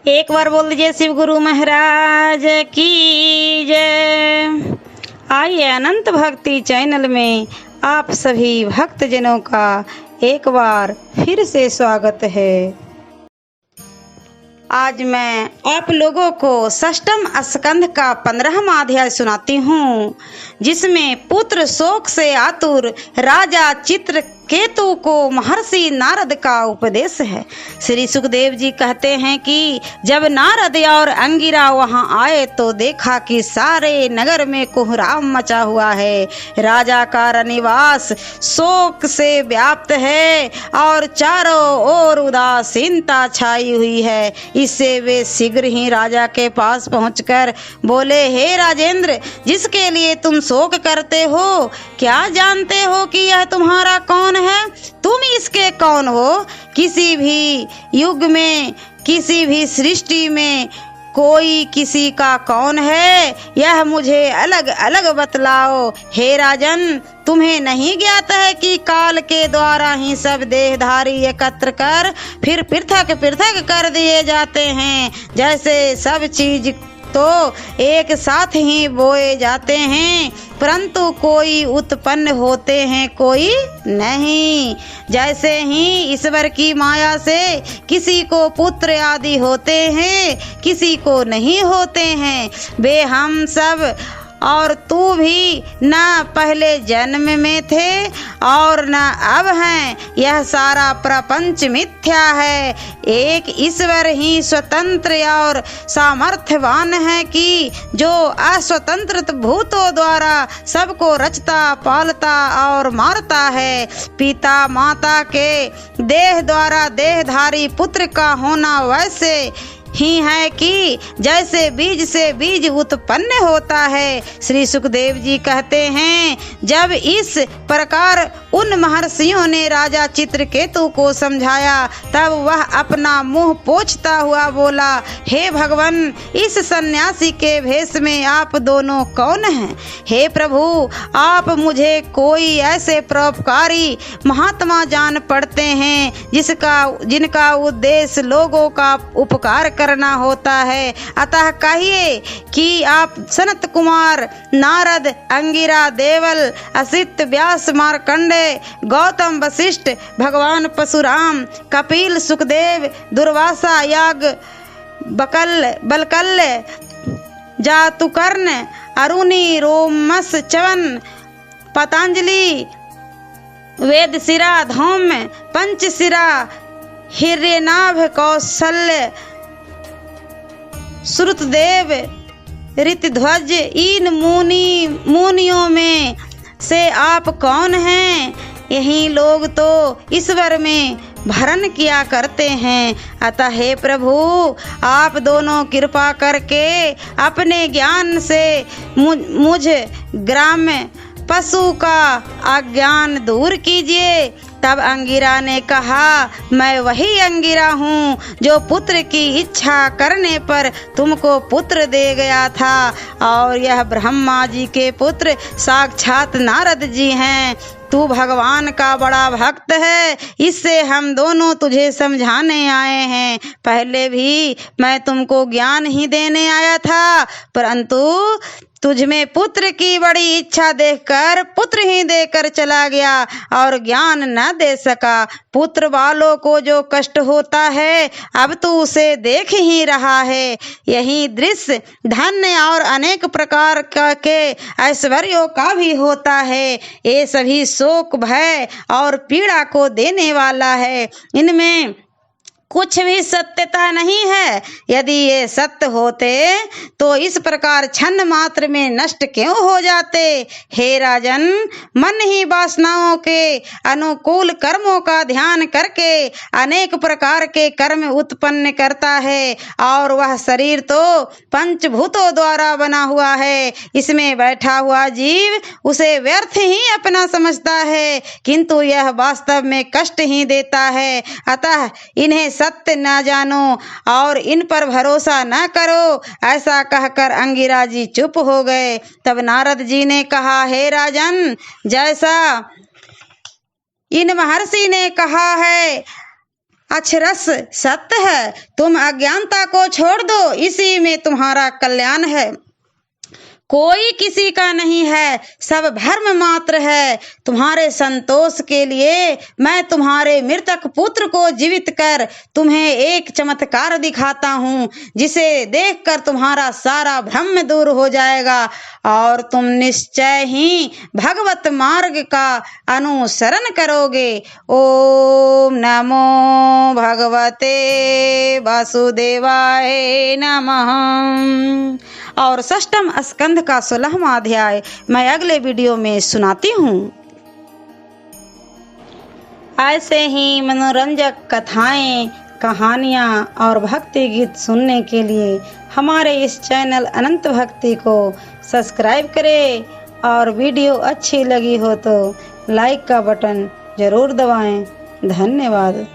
एक बार बोल दीजिए शिव गुरु महाराज की जय। आइए अनंत भक्ति चैनल में आप सभी भक्तजनों का एक बार फिर से स्वागत है। आज मैं आप लोगों को षष्ठम स्कंध का 15वां अध्याय सुनाती हूँ, जिसमें पुत्र शोक से आतुर राजा चित्रकेतु को महर्षि नारद का उपदेश है। श्री सुखदेव जी कहते हैं कि जब नारद और अंगिरा वहां आए तो देखा कि सारे नगर में कोहराम मचा हुआ है। राजा का रनिवास शोक से व्याप्त है और चारों ओर उदासीनता छाई हुई है। इससे वे शीघ्र ही राजा के पास पहुंचकर बोले, हे राजेंद्र, जिसके लिए तुम शोक करते हो, क्या जानते हो कि यह तुम्हारा कौन है? तुम इसके कौन हो? किसी भी युग में, किसी भी सृष्टि में कोई किसी का कौन है, यह मुझे अलग अलग बतलाओ। हे राजन, तुम्हें नहीं ज्ञात है कि काल के द्वारा ही सब देहधारी एकत्र कर फिर पृथक पृथक कर दिए जाते हैं। जैसे सब चीज तो एक साथ ही बोए जाते हैं, परंतु कोई उत्पन्न होते हैं, कोई नहीं। जैसे ही ईश्वर की माया से किसी को पुत्र आदि होते हैं, किसी को नहीं होते हैं, वे हम सब और तू भी न पहले जन्म में थे और न अब हैं। यह सारा प्रपंच मिथ्या है। एक ईश्वर ही स्वतंत्र और सामर्थ्यवान है कि जो अस्वतंत्र भूतों द्वारा सबको रचता, पालता और मारता है। पिता माता के देह द्वारा देहधारी पुत्र का होना वैसे ही है कि जैसे बीज से बीज उत्पन्न होता है। श्री सुखदेव जी कहते हैं, जब इस प्रकार उन महर्षियों ने राजा चित्रकेतु को समझाया, तब वह अपना मुंह पोंछता हुआ बोला, हे भगवान, इस सन्यासी के भेष में आप दोनों कौन हैं? हे प्रभु, आप मुझे कोई ऐसे परोपकारी महात्मा जान पड़ते हैं जिनका उद्देश्य लोगों का उपकार करना होता है। अतः कहिए कि आप सनत कुमार, नारद, अंगिरा, देवल, असित, व्यास, मार्कंडे, गौतम, वशिष्ठ, भगवान परशुराम, कपिल, सुखदेव, दुर्वासा, याग, बलकल, जातुकर्ण, अरुणि, रोमस, च्यवन, पतंजलि, वेदशिरा, धौम्य, पंचशिरा, हिरण्यनाभ, कौशल्य, श्रुतदेव, ऋतध्वज, इन मुनियों में से आप कौन हैं? यही लोग तो ईश्वर में भरण किया करते हैं। अतः हे प्रभु, आप दोनों कृपा करके अपने ज्ञान से मुझ ग्राम्य पशु का अज्ञान दूर कीजिए। तब अंगिरा ने कहा, मैं वही अंगिरा हूँ जो पुत्र की इच्छा करने पर तुमको पुत्र दे गया था, और यह ब्रह्मा जी के पुत्र साक्षात नारद जी हैं। तू भगवान का बड़ा भक्त है, इससे हम दोनों तुझे समझाने आए हैं। पहले भी मैं तुमको ज्ञान ही देने आया था, परंतु तुझ में पुत्र की बड़ी इच्छा देखकर पुत्र ही देकर चला गया और ज्ञान न दे सका। पुत्र वालों को जो कष्ट होता है, अब तू उसे देख ही रहा है। यही दृश्य धन्य और अनेक प्रकार के ऐश्वर्यों का भी होता है। ये सभी शोक, भय और पीड़ा को देने वाला है। इनमें कुछ भी सत्यता नहीं है। यदि ये सत्य होते तो इस प्रकार क्षण मात्र में नष्ट क्यों हो जाते? हे राजन, मन ही वासनाओं के अनुकूल कर्मों का ध्यान करके अनेक प्रकार के कर्म उत्पन्न करता है, और वह शरीर तो पंचभूतों द्वारा बना हुआ है। इसमें बैठा हुआ जीव उसे व्यर्थ ही अपना समझता है, किंतु यह वास्तव में कष्ट ही देता है। अतः इन्हें सत्य न जानो और इन पर भरोसा न करो। ऐसा कहकर अंगिरा जी चुप हो गए। तब नारद जी ने कहा, हे राजन, जैसा इन महर्षि ने कहा है, अक्षरश सत्य है। तुम अज्ञानता को छोड़ दो, इसी में तुम्हारा कल्याण है। कोई किसी का नहीं है, सब भ्रम मात्र है। तुम्हारे संतोष के लिए मैं तुम्हारे मृतक पुत्र को जीवित कर तुम्हें एक चमत्कार दिखाता हूँ, जिसे देखकर तुम्हारा सारा भ्रम दूर हो जाएगा और तुम निश्चय ही भगवत मार्ग का अनुसरण करोगे। ओम नमो भगवते वासुदेवाय नमः। और षष्ठम स्कंध का 16वां अध्याय मैं अगले वीडियो में सुनाती हूँ। ऐसे ही मनोरंजक कथाएं, कहानियाँ और भक्ति गीत सुनने के लिए हमारे इस चैनल अनंत भक्ति को सब्सक्राइब करें और वीडियो अच्छी लगी हो तो लाइक का बटन जरूर दबाएं। धन्यवाद।